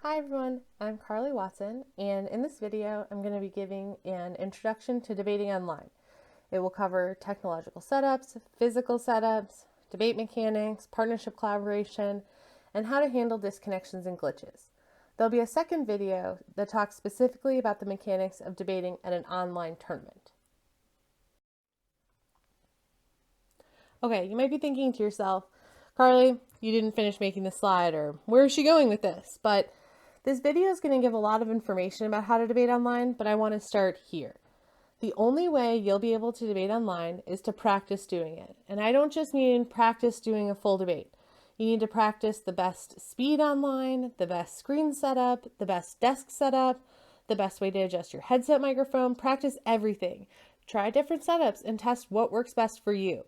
Hi everyone, I'm Carly Watson, and in this video I'm going to be giving an introduction to debating online. It will cover technological setups, physical setups, debate mechanics, partnership collaboration, and how to handle disconnections and glitches. There'll be a second video that talks specifically about the mechanics of debating at an online tournament. Okay, you might be thinking to yourself, Carly, you didn't finish making the slide, or where is she going with this? But this video is going to give a lot of information about how to debate online, but I want to start here. The only way you'll be able to debate online is to practice doing it. And I don't just mean practice doing a full debate. You need to practice the best speed online, the best screen setup, the best desk setup, the best way to adjust your headset microphone. Practice everything. Try different setups and test what works best for you.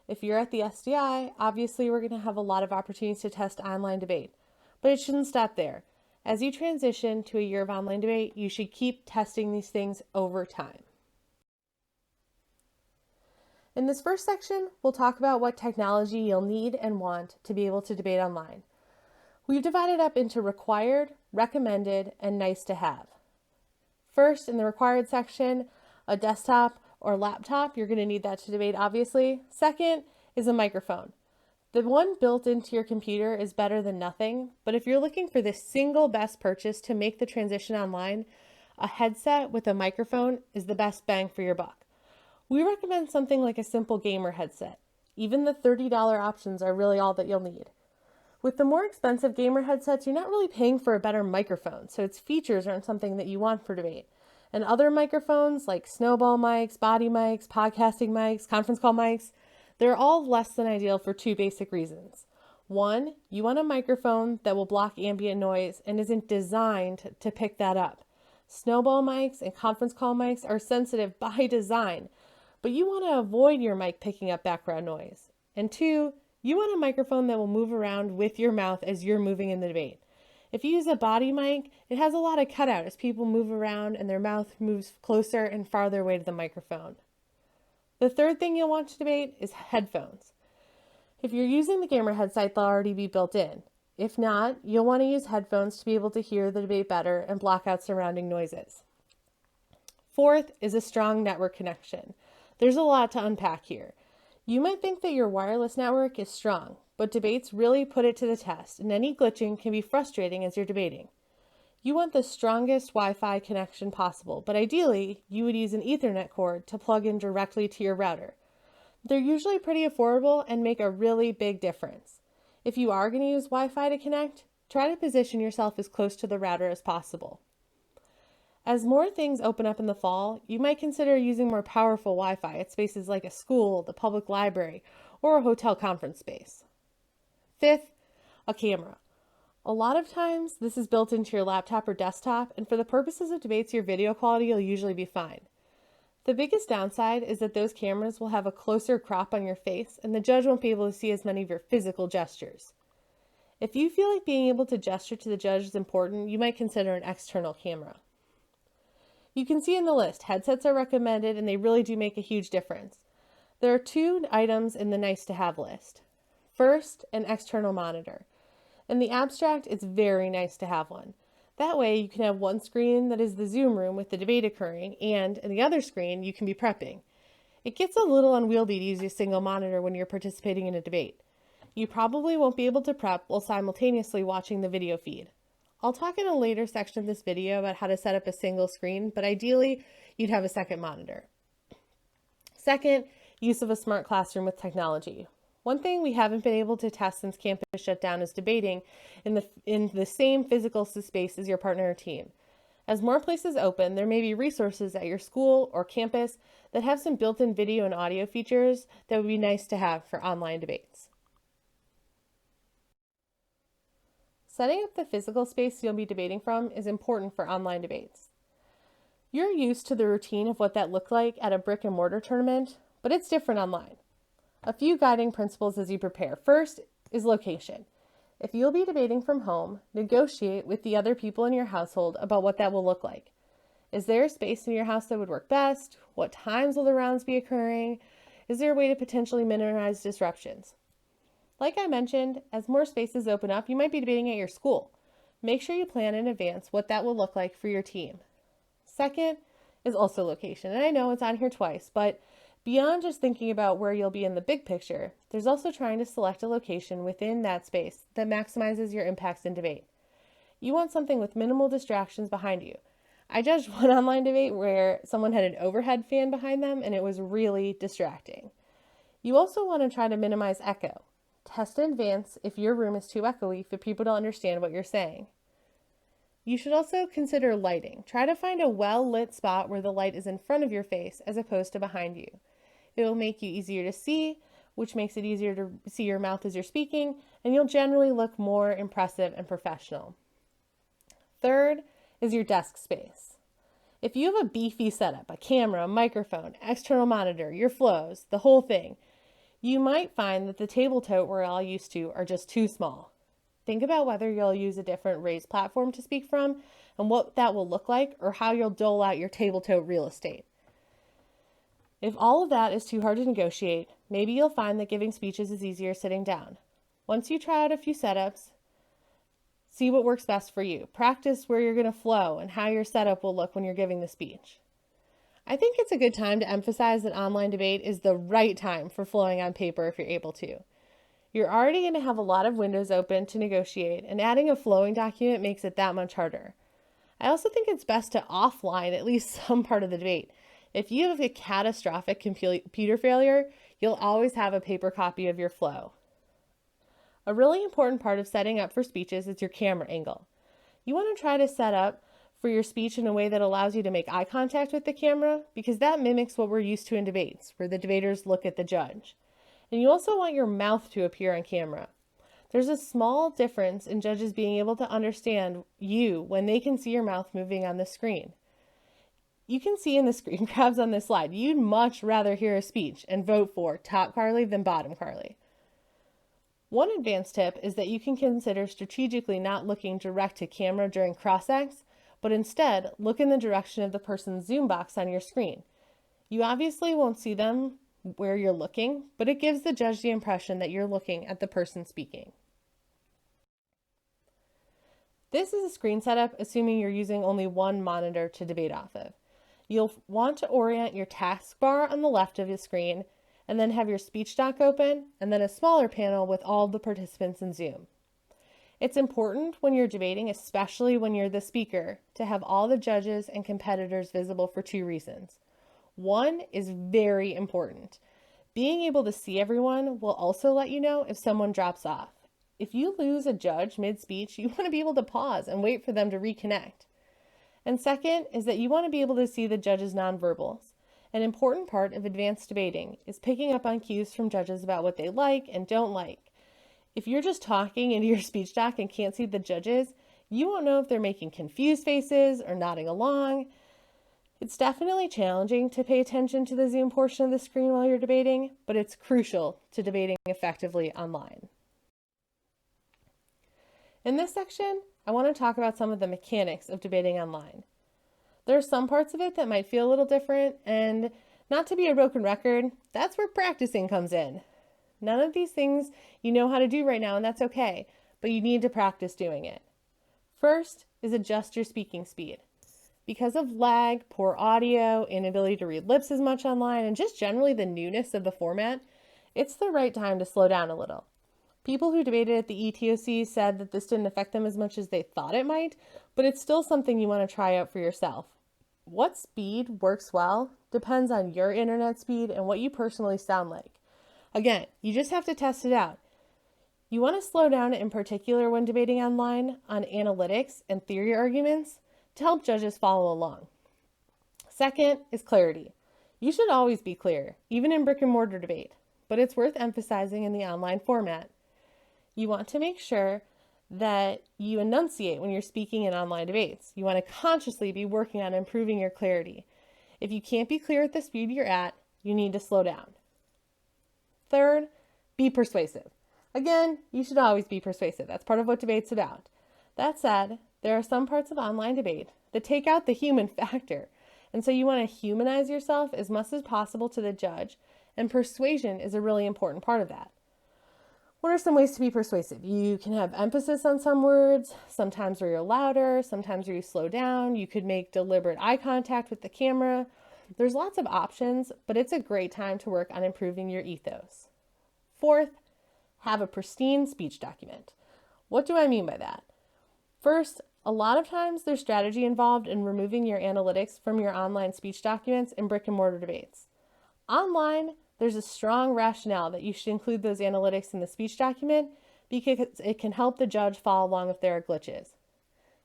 If you're at the SDI, obviously we're going to have a lot of opportunities to test online debate. But it shouldn't stop there. As you transition to a year of online debate, you should keep testing these things over time. In this first section, we'll talk about what technology you'll need and want to be able to debate online. We've divided up into required, recommended, and nice to have. First, in the required section, a desktop or laptop. You're going to need that to debate, obviously. Second is a microphone. The one built into your computer is better than nothing, but if you're looking for the single best purchase to make the transition online, a headset with a microphone is the best bang for your buck. We recommend something like a simple gamer headset. Even the $30 options are really all that you'll need. With the more expensive gamer headsets, you're not really paying for a better microphone, so its features aren't something that you want for debate. And other microphones like snowball mics, body mics, podcasting mics, conference call mics, they're all less than ideal for two basic reasons. One, you want a microphone that will block ambient noise and isn't designed to pick that up. Snowball mics and conference call mics are sensitive by design, but you want to avoid your mic picking up background noise. And two, you want a microphone that will move around with your mouth as you're moving in the debate. If you use a body mic, it has a lot of cutout as people move around and their mouth moves closer and farther away to the microphone. The third thing you'll want to debate is headphones. If you're using the gamer headset, they'll already be built in. If not, you'll want to use headphones to be able to hear the debate better and block out surrounding noises. Fourth is a strong network connection. There's a lot to unpack here. You might think that your wireless network is strong, but debates really put it to the test, and any glitching can be frustrating as you're debating. You want the strongest Wi-Fi connection possible, but ideally, you would use an Ethernet cord to plug in directly to your router. They're usually pretty affordable and make a really big difference. If you are going to use Wi-Fi to connect, try to position yourself as close to the router as possible. As more things open up in the fall, you might consider using more powerful Wi-Fi at spaces like a school, the public library, or a hotel conference space. Fifth, a camera. A lot of times, this is built into your laptop or desktop, and for the purposes of debates, your video quality will usually be fine. The biggest downside is that those cameras will have a closer crop on your face, and the judge won't be able to see as many of your physical gestures. If you feel like being able to gesture to the judge is important, you might consider an external camera. You can see in the list, headsets are recommended, and they really do make a huge difference. There are two items in the nice to have list. First, an external monitor. In the abstract, it's very nice to have one. That way, you can have one screen that is the Zoom room with the debate occurring, and in the other screen, you can be prepping. It gets a little unwieldy to use a single monitor when you're participating in a debate. You probably won't be able to prep while simultaneously watching the video feed. I'll talk in a later section of this video about how to set up a single screen, but ideally, you'd have a second monitor. Second, use of a smart classroom with technology. One thing we haven't been able to test since campus shut down is debating in the same physical space as your partner or team. As more places open, there may be resources at your school or campus that have some built-in video and audio features that would be nice to have for online debates. Setting up the physical space you'll be debating from is important for online debates. You're used to the routine of what that looked like at a brick and mortar tournament, but it's different online. A few guiding principles as you prepare. First is location. If you'll be debating from home, negotiate with the other people in your household about what that will look like. Is there a space in your house that would work best? What times will the rounds be occurring? Is there a way to potentially minimize disruptions? Like I mentioned, as more spaces open up, you might be debating at your school. make sure you plan in advance what that will look like for your team. Second is also location. And I know it's on here twice, but beyond just thinking about where you'll be in the big picture, there's also trying to select a location within that space that maximizes your impacts in debate. You want something with minimal distractions behind you. I judged one online debate where someone had an overhead fan behind them and it was really distracting. You also want to try to minimize echo. Test in advance if your room is too echoey for people to understand what you're saying. You should also consider lighting. Try to find a well-lit spot where the light is in front of your face as opposed to behind you. It will make you easier to see, which makes it easier to see your mouth as you're speaking, and you'll generally look more impressive and professional. Third is your desk space. If you have a beefy setup, a camera, a microphone, external monitor, your flows, the whole thing, you might find that the table tote we're all used to are just too small. Think about whether you'll use a different raised platform to speak from and what that will look like, or how you'll dole out your table tote real estate. If all of that is too hard to negotiate, maybe you'll find that giving speeches is easier sitting down. Once you try out a few setups, see what works best for you. Practice where you're going to flow and how your setup will look when you're giving the speech. I think it's a good time to emphasize that online debate is the right time for flowing on paper if you're able to. You're already going to have a lot of windows open to negotiate, and adding a flowing document makes it that much harder. I also think it's best to offline at least some part of the debate. If you have a catastrophic computer failure, you'll always have a paper copy of your flow. A really important part of setting up for speeches is your camera angle. You want to try to set up for your speech in a way that allows you to make eye contact with the camera, because that mimics what we're used to in debates, where the debaters look at the judge. And you also want your mouth to appear on camera. There's a small difference in judges being able to understand you when they can see your mouth moving on the screen. You can see in the screen grabs on this slide, you'd much rather hear a speech and vote for top Carly than bottom Carly. One advanced tip is that you can consider strategically not looking direct to camera during cross-ex, but instead look in the direction of the person's Zoom box on your screen. You obviously won't see them where you're looking, but it gives the judge the impression that you're looking at the person speaking. This is a screen setup assuming you're using only one monitor to debate off of. You'll want to orient your taskbar on the left of the screen and then have your speech doc open and then a smaller panel with all the participants in Zoom. It's important when you're debating, especially when you're the speaker, to have all the judges and competitors visible for two reasons. One is very important. Being able to see everyone will also let you know if someone drops off. If you lose a judge mid-speech, you want to be able to pause and wait for them to reconnect. And second is that you want to be able to see the judges' nonverbals. An important part of advanced debating is picking up on cues from judges about what they like and don't like. If you're just talking into your speech doc and can't see the judges, you won't know if they're making confused faces or nodding along. It's definitely challenging to pay attention to the Zoom portion of the screen while you're debating, but it's crucial to debating effectively online. In this section, I want to talk about some of the mechanics of debating online. There are some parts of it that might feel a little different, and not to be a broken record, that's where practicing comes in. None of these things you know how to do right now, and that's okay, but you need to practice doing it. First is adjust your speaking speed. Because of lag, poor audio, inability to read lips as much online, and just generally the newness of the format, it's the right time to slow down a little. People who debated at the ETOC said that this didn't affect them as much as they thought it might, but it's still something you want to try out for yourself. What speed works well depends on your internet speed and what you personally sound like. Again, you just have to test it out. You want to slow down in particular when debating online on analytics and theory arguments to help judges follow along. Second is clarity. You should always be clear, even in brick and mortar debate, but it's worth emphasizing in the online format. You want to make sure that you enunciate when you're speaking in online debates. You want to consciously be working on improving your clarity. If you can't be clear at the speed you're at, you need to slow down. Third, be persuasive. Again, you should always be persuasive. That's part of what debate's about. That said, there are some parts of online debate that take out the human factor, and so you want to humanize yourself as much as possible to the judge, and persuasion is a really important part of that. What are some ways to be persuasive? You can have emphasis on some words, sometimes where you're louder, sometimes where you slow down. You could make deliberate eye contact with the camera. There's lots of options, but it's a great time to work on improving your ethos. Fourth, have a pristine speech document. What do I mean by that? First, a lot of times there's strategy involved in removing your analytics from your online speech documents in brick and mortar debates. Online, there's a strong rationale that you should include those analytics in the speech document because it can help the judge follow along if there are glitches.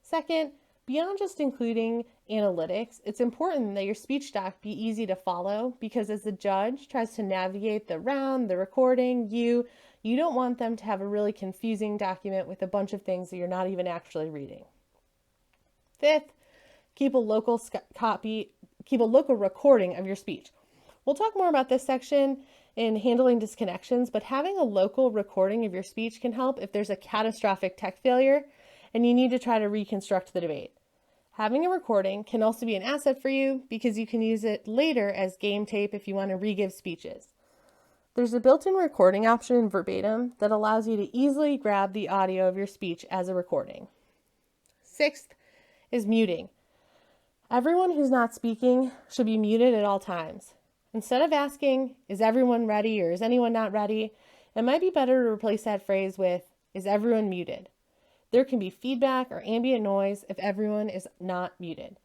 Second, beyond just including analytics, it's important that your speech doc be easy to follow because as the judge tries to navigate the round, the recording, you don't want them to have a really confusing document with a bunch of things that you're not even actually reading. Fifth, keep a local recording of your speech. We'll talk more about this section in handling disconnections, but having a local recording of your speech can help if there's a catastrophic tech failure and you need to try to reconstruct the debate. Having a recording can also be an asset for you because you can use it later as game tape if you want to re-give speeches. There's a built-in recording option in Verbatim that allows you to easily grab the audio of your speech as a recording. Sixth is muting. Everyone who's not speaking should be muted at all times. Instead of asking, is everyone ready or is anyone not ready, it might be better to replace that phrase with, is everyone muted? There can be feedback or ambient noise if everyone is not muted.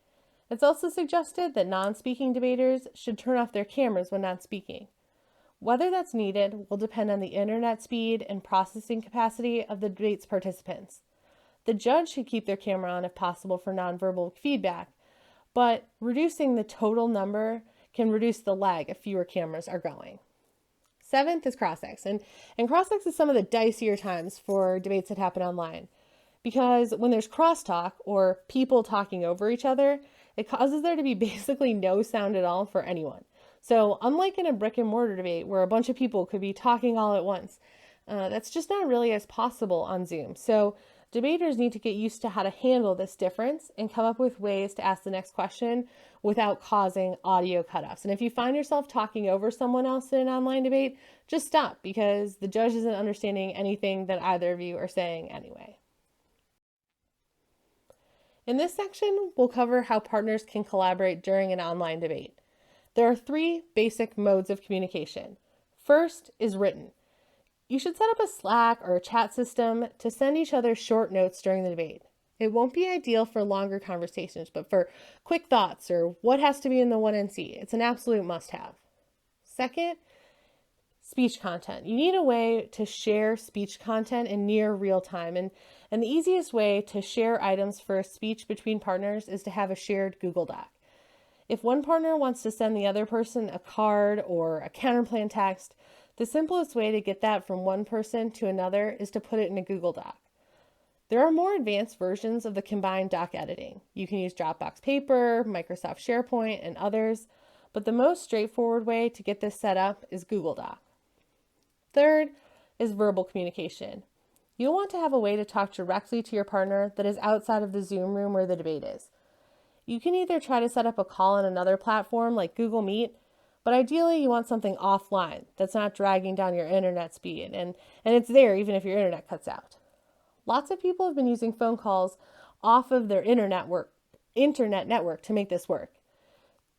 It's also suggested that non-speaking debaters should turn off their cameras when not speaking. Whether that's needed will depend on the internet speed and processing capacity of the debate's participants. The judge should keep their camera on if possible for nonverbal feedback, but reducing the total number can reduce the lag if fewer cameras are going. Seventh is cross-ex, and cross-ex is some of the dicier times for debates that happen online, because when there's crosstalk or people talking over each other, it causes there to be basically no sound at all for anyone. So unlike in a brick and mortar debate where a bunch of people could be talking all at once, that's just not really as possible on Zoom. So debaters need to get used to how to handle this difference and come up with ways to ask the next question without causing audio cutoffs. And if you find yourself talking over someone else in an online debate, just stop because the judge isn't understanding anything that either of you are saying anyway. In this section, we'll cover how partners can collaborate during an online debate. There are three basic modes of communication. First is written. You should set up a Slack or a chat system to send each other short notes during the debate. It won't be ideal for longer conversations, but for quick thoughts or what has to be in the 1NC, it's an absolute must-have. Second, speech content. You need a way to share speech content in near real time, and the easiest way to share items for a speech between partners is to have a shared Google Doc. If one partner wants to send the other person a card or a counterplan text, the simplest way to get that from one person to another is to put it in a Google Doc. There are more advanced versions of the combined doc editing. You can use Dropbox Paper, Microsoft SharePoint, and others, but the most straightforward way to get this set up is Google Doc. Third is verbal communication. You'll want to have a way to talk directly to your partner that is outside of the Zoom room where the debate is. You can either try to set up a call on another platform like Google Meet, but ideally you want something offline that's not dragging down your internet speed, and it's there even if your internet cuts out. Lots of people have been using phone calls off of their internet network to make this work.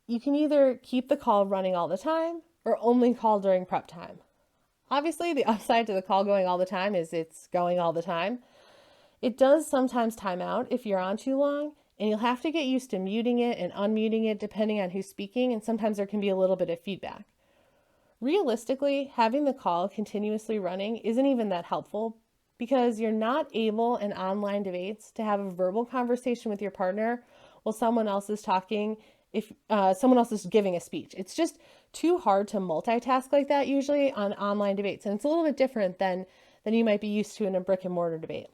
You can either keep the call running all the time or only call during prep time. Obviously, the upside to the call going all the time is it's going all the time. It does sometimes time out if you're on too long, and you'll have to get used to muting it and unmuting it depending on who's speaking, and sometimes there can be a little bit of feedback. Realistically, having the call continuously running isn't even that helpful because you're not able in online debates to have a verbal conversation with your partner while someone else is talking, if someone else is giving a speech. It's just too hard to multitask like that usually on online debates, and it's a little bit different than you might be used to in a brick and mortar debate.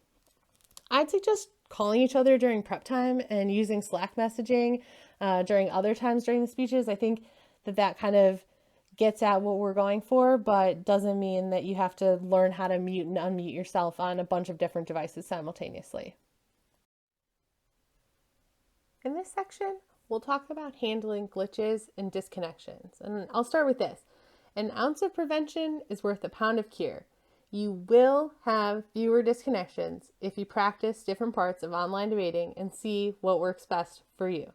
I'd suggest calling each other during prep time and using Slack messaging during other times during the speeches. I think that kind of gets at what we're going for, but doesn't mean that you have to learn how to mute and unmute yourself on a bunch of different devices simultaneously. In this section, we'll talk about handling glitches and disconnections. And I'll start with this. An ounce of prevention is worth a pound of cure. You will have fewer disconnections if you practice different parts of online debating and see what works best for you.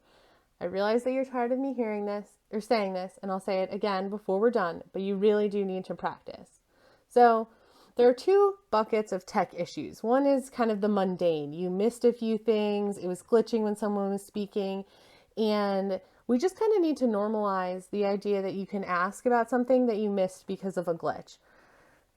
I realize that you're tired of me hearing this or saying this, and I'll say it again before we're done, but you really do need to practice. So there are two buckets of tech issues. One is kind of the mundane. You missed a few things, it was glitching when someone was speaking, and we just kind of need to normalize the idea that you can ask about something that you missed because of a glitch.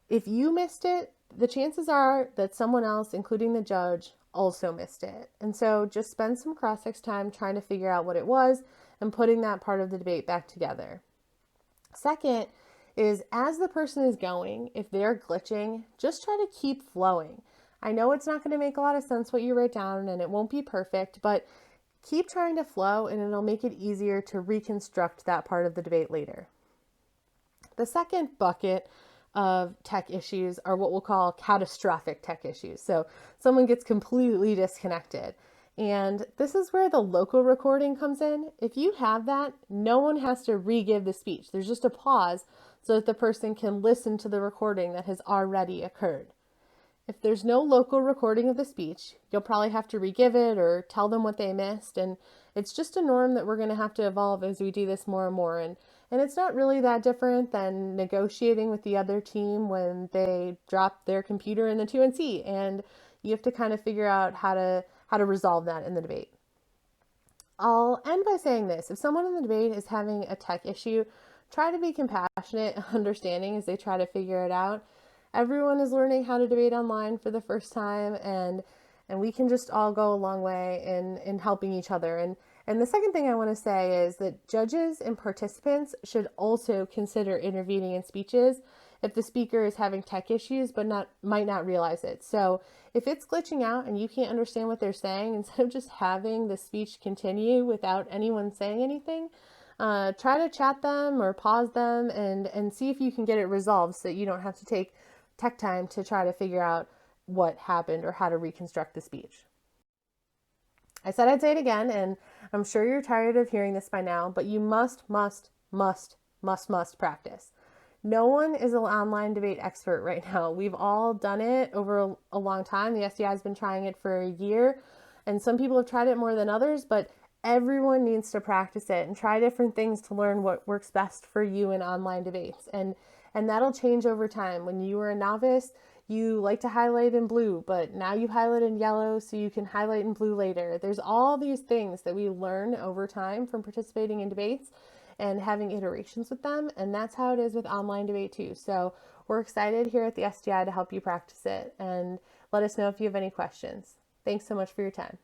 If you missed it, the chances are that someone else, including the judge, also missed it. And so just spend some cross-ex time trying to figure out what it was and putting that part of the debate back together. Second is, as the person is going, if they're glitching, just try to keep flowing. I know it's not going to make a lot of sense what you write down and it won't be perfect, but keep trying to flow and it'll make it easier to reconstruct that part of the debate later. The second bucket of tech issues are what we'll call catastrophic tech issues. So someone gets completely disconnected. And this is where the local recording comes in. If you have that, no one has to re-give the speech. There's just a pause so that the person can listen to the recording that has already occurred. If there's no local recording of the speech, you'll probably have to re-give it or tell them what they missed. And it's just a norm that we're going to have to evolve as we do this more and more. And it's not really that different than negotiating with the other team when they drop their computer in the 2NC, and you have to kind of figure out how to resolve that in the debate. I'll end by saying this. If someone in the debate is having a tech issue, try to be compassionate and understanding as they try to figure it out. Everyone is learning how to debate online for the first time, and we can just all go a long way in helping each other. And the second thing I want to say is that judges and participants should also consider intervening in speeches if the speaker is having tech issues but might not realize it. So if it's glitching out and you can't understand what they're saying, instead of just having the speech continue without anyone saying anything, try to chat them or pause them and see if you can get it resolved so that you don't have to take tech time to try to figure out what happened or how to reconstruct the speech. I said I'd say it again, and I'm sure you're tired of hearing this by now, but you must practice. No one is an online debate expert right now. We've all done it over a long time. The SDI has been trying it for a year, and some people have tried it more than others, but everyone needs to practice it and try different things to learn what works best for you in online debates. And that'll change over time. When you were a novice, you like to highlight in blue, but now you highlight in yellow so you can highlight in blue later. There's all these things that we learn over time from participating in debates and having iterations with them, and that's how it is with online debate too. So we're excited here at the SDI to help you practice it, and let us know if you have any questions. Thanks so much for your time.